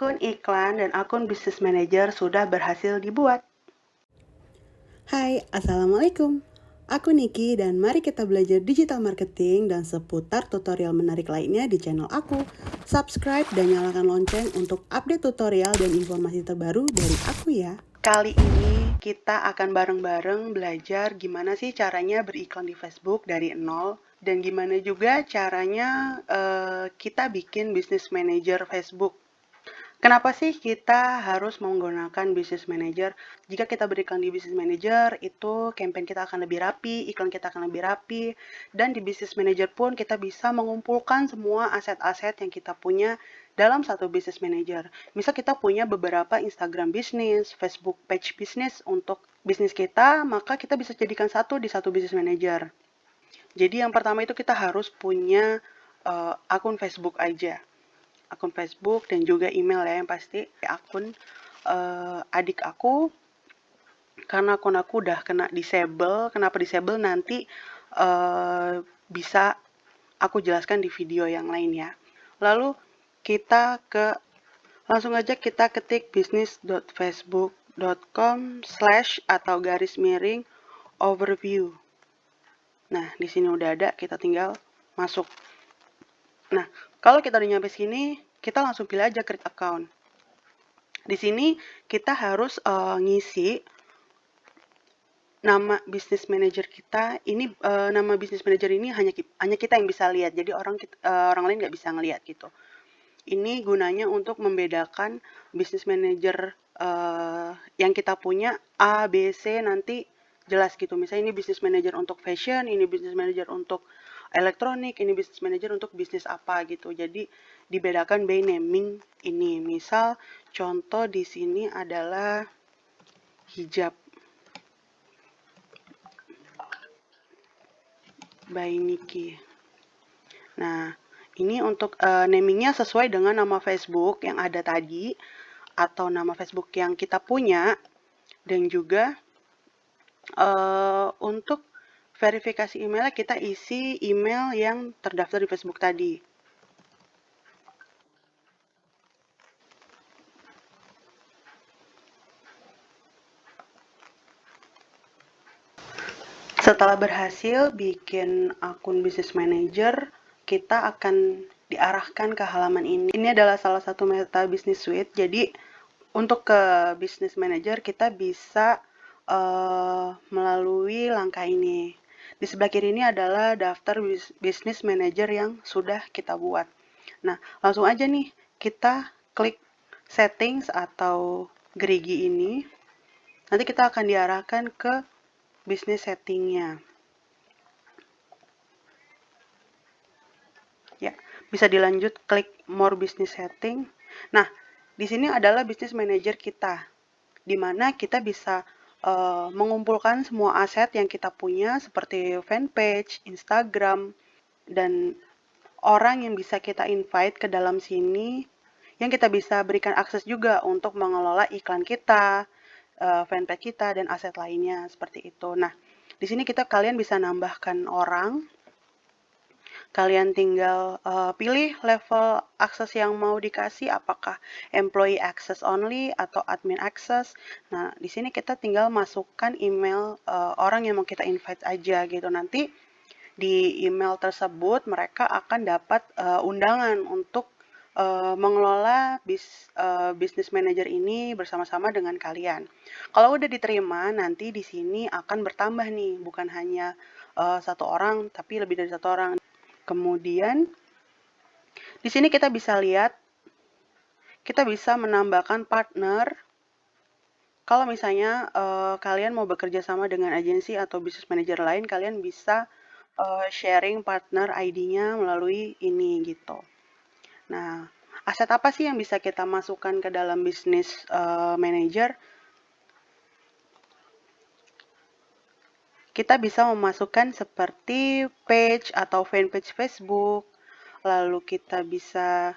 Akun iklan dan akun bisnis manager sudah berhasil dibuat. Hai, Assalamualaikum. Aku Niki dan mari kita belajar digital marketing dan seputar tutorial menarik lainnya di channel aku. Subscribe dan nyalakan lonceng untuk update tutorial dan informasi terbaru dari aku ya. Kali ini kita akan bareng-bareng belajar gimana sih caranya beriklan di Facebook dari nol dan gimana juga caranya kita bikin bisnis manager Facebook. Kenapa sih kita harus menggunakan business manager? Jika kita berikan di business manager, itu campaign kita akan lebih rapi, iklan kita akan lebih rapi, dan di business manager pun kita bisa mengumpulkan semua aset-aset yang kita punya dalam satu business manager. Misal kita punya beberapa Instagram bisnis, Facebook page bisnis untuk bisnis kita, maka kita bisa jadikan satu di satu business manager. Jadi yang pertama itu kita harus punya akun Facebook aja. Akun Facebook dan juga email ya yang pasti. Akun adik aku, karena akun aku udah kena disable. Kenapa disable nanti bisa aku jelaskan di video yang lain ya. Lalu kita langsung aja kita ketik business.facebook.com/ atau _overview. Nah, di sini udah ada, kita tinggal masuk. Nah, kalau kita udah nyampe sini, kita langsung pilih aja create account. Di sini kita harus ngisi nama business manager kita. Ini nama business manager ini hanya kita yang bisa lihat. Jadi orang lain nggak bisa ngelihat gitu. Ini gunanya untuk membedakan business manager yang kita punya A, B, C nanti jelas gitu. Misalnya ini business manager untuk fashion, ini business manager untuk elektronik, ini business manager untuk bisnis apa gitu. Jadi dibedakan by naming ini. Misal contoh di sini adalah hijab by Niki. Nah, ini untuk namingnya sesuai dengan nama Facebook yang ada tadi atau nama Facebook yang kita punya, dan juga untuk verifikasi emailnya kita isi email yang terdaftar di Facebook tadi. Setelah berhasil bikin akun business manager, kita akan diarahkan ke halaman ini. Ini adalah salah satu Meta Business Suite. Jadi untuk ke business manager kita bisa melalui langkah ini. Di sebelah kiri ini adalah daftar business manager yang sudah kita buat. Nah, langsung aja nih kita klik settings atau gerigi ini. Nanti kita akan diarahkan ke business settingnya. Ya, bisa dilanjut klik more business setting. Nah, di sini adalah business manager kita, di mana kita bisa mengumpulkan semua aset yang kita punya seperti fanpage, Instagram, dan orang yang bisa kita invite ke dalam sini, yang kita bisa berikan akses juga untuk mengelola iklan kita, fanpage kita, dan aset lainnya seperti itu. Nah, di sini kalian bisa nambahkan orang. Kalian tinggal pilih level akses yang mau dikasih, apakah employee access only atau admin access. Nah, di sini kita tinggal masukkan email orang yang mau kita invite aja gitu. Nanti di email tersebut mereka akan dapat undangan untuk mengelola business manager ini bersama-sama dengan kalian. Kalau udah diterima, nanti di sini akan bertambah nih, bukan hanya satu orang, tapi lebih dari satu orang. Kemudian di sini kita bisa lihat, kita bisa menambahkan partner. Kalau misalnya kalian mau bekerja sama dengan agensi atau business manager lain, kalian bisa sharing partner ID-nya melalui ini gitu. Nah, aset apa sih yang bisa kita masukkan ke dalam business manager? Kita bisa memasukkan seperti page atau fanpage Facebook, lalu kita bisa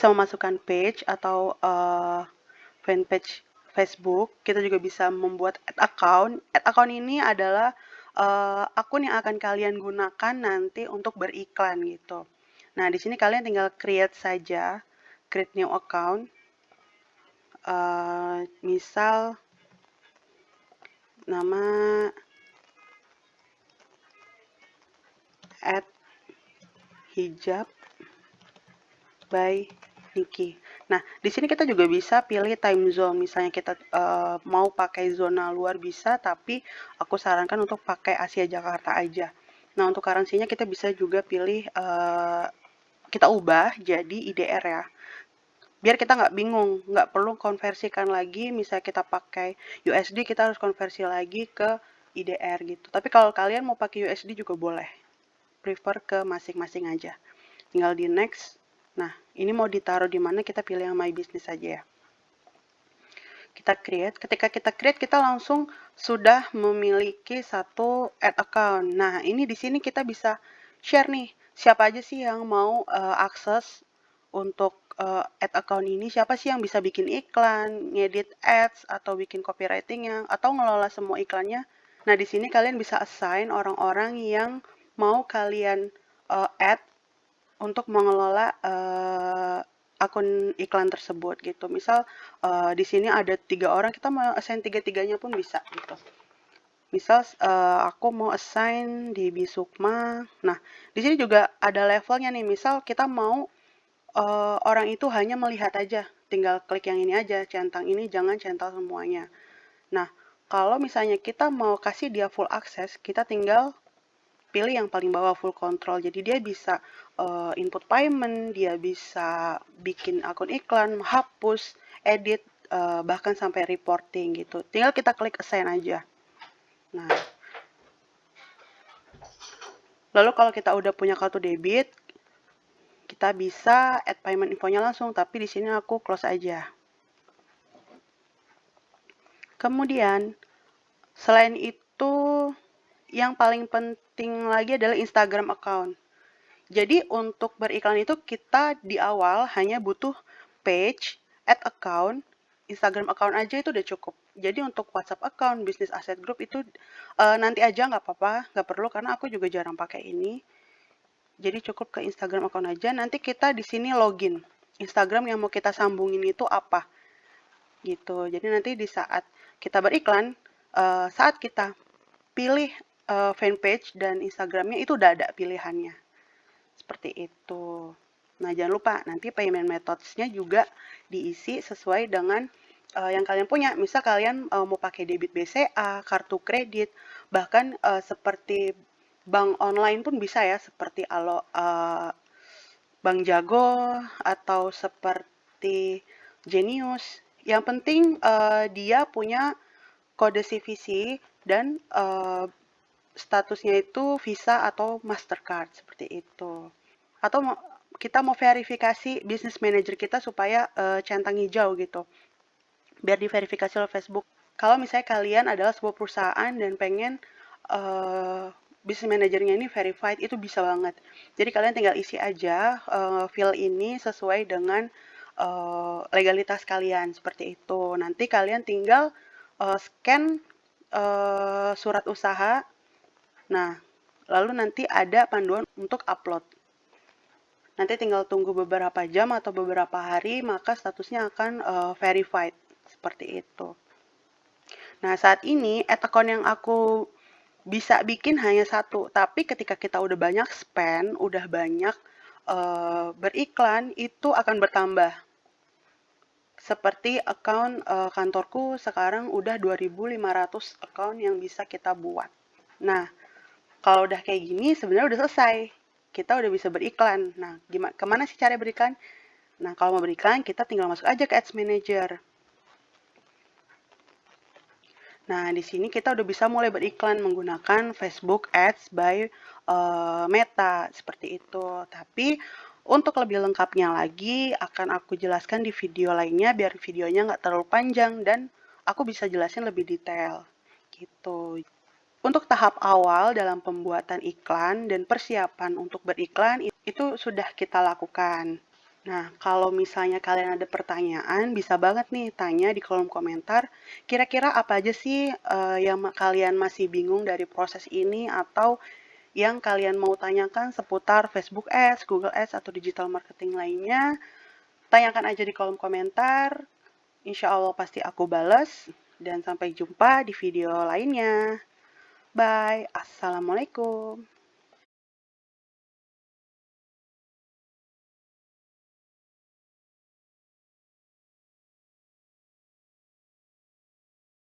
memasukkan page atau fanpage Facebook. Kita juga bisa membuat ad account. Ad account ini adalah akun yang akan kalian gunakan nanti untuk beriklan gitu. Nah, di sini kalian tinggal create saja. create new account. Misal nama @hijab by Niki. Nah, di sini kita juga bisa pilih time zone. Misalnya kita mau pakai zona luar bisa, tapi aku sarankan untuk pakai Asia Jakarta aja. Nah, untuk currency-nya kita bisa juga pilih, kita ubah jadi IDR ya. Biar kita nggak bingung, nggak perlu konversikan lagi, misalnya kita pakai USD, kita harus konversi lagi ke IDR gitu. Tapi kalau kalian mau pakai USD juga boleh. Prefer ke masing-masing aja. Tinggal di next. Nah, ini mau ditaruh di mana, kita pilih yang my business aja ya. Kita create, ketika kita create kita langsung sudah memiliki satu add account. Nah, ini di sini kita bisa share nih, siapa aja sih yang mau akses untuk add account ini, siapa sih yang bisa bikin iklan, ngedit ads, atau bikin copywritingnya, atau ngelola semua iklannya. Nah, di sini kalian bisa assign orang-orang yang mau kalian add untuk mengelola akun iklan tersebut gitu. Misal di sini ada 3 orang, kita mau assign 3-3-nya pun bisa gitu. Misal aku mau assign di Bisukma. Nah, di sini juga ada levelnya nih. Misal kita mau orang itu hanya melihat aja, tinggal klik yang ini aja, centang ini, jangan centang semuanya. Nah, kalau misalnya kita mau kasih dia full access, kita tinggal pilih yang paling bawah full control. Jadi dia bisa input payment, dia bisa bikin akun iklan, hapus, edit, bahkan sampai reporting gitu. Tinggal kita klik assign aja. Nah, lalu kalau kita udah punya kartu debit, kita bisa add payment infonya langsung, tapi di sini aku close aja. Kemudian, selain itu, yang paling penting lagi adalah Instagram account. Jadi untuk beriklan itu kita di awal hanya butuh page, add account, Instagram account aja itu udah cukup. Jadi untuk WhatsApp account, Business Asset Group itu nanti aja nggak apa-apa, nggak perlu karena aku juga jarang pakai ini. Jadi cukup ke Instagram account aja. Nanti kita di sini login. Instagram yang mau kita sambungin itu apa? Gitu. Jadi nanti di saat kita beriklan, saat kita pilih fanpage dan Instagramnya itu udah ada pilihannya. Seperti itu. Nah, jangan lupa nanti payment methods-nya juga diisi sesuai dengan yang kalian punya. Misal kalian mau pakai debit BCA, kartu kredit, bahkan seperti bank online pun bisa ya, seperti Bank Jago atau seperti Genius. Yang penting dia punya kode CVC dan statusnya itu Visa atau Mastercard seperti itu. Atau kita mau verifikasi bisnis manager kita supaya centang hijau gitu. Biar diverifikasi oleh Facebook. Kalau misalnya kalian adalah sebuah perusahaan dan pengen bisnis manajernya ini verified, itu bisa banget. Jadi kalian tinggal isi aja fill ini sesuai dengan legalitas kalian seperti itu. Nanti kalian tinggal scan surat usaha. Nah, lalu nanti ada panduan untuk upload. Nanti tinggal tunggu beberapa jam atau beberapa hari, maka statusnya akan verified. Seperti itu. Nah, saat ini add account yang aku bisa bikin hanya satu. Tapi ketika kita udah banyak spend, udah banyak beriklan, itu akan bertambah. Seperti account kantorku sekarang udah 2.500 account yang bisa kita buat. Nah, kalau udah kayak gini sebenarnya udah selesai. Kita udah bisa beriklan. Nah, kemana sih cara beriklan? Nah, kalau mau beriklan kita tinggal masuk aja ke Ads Manager. Nah, di sini kita udah bisa mulai beriklan menggunakan Facebook Ads by Meta seperti itu. Tapi untuk lebih lengkapnya lagi akan aku jelaskan di video lainnya biar videonya nggak terlalu panjang dan aku bisa jelasin lebih detail gitu. Untuk tahap awal dalam pembuatan iklan dan persiapan untuk beriklan itu sudah kita lakukan. Nah, kalau misalnya kalian ada pertanyaan, bisa banget nih tanya di kolom komentar. Kira-kira apa aja sih yang kalian masih bingung dari proses ini atau yang kalian mau tanyakan seputar Facebook Ads, Google Ads, atau digital marketing lainnya. tanyakan aja di kolom komentar. Insya Allah pasti aku bales. Dan sampai jumpa di video lainnya. Bye. Assalamualaikum.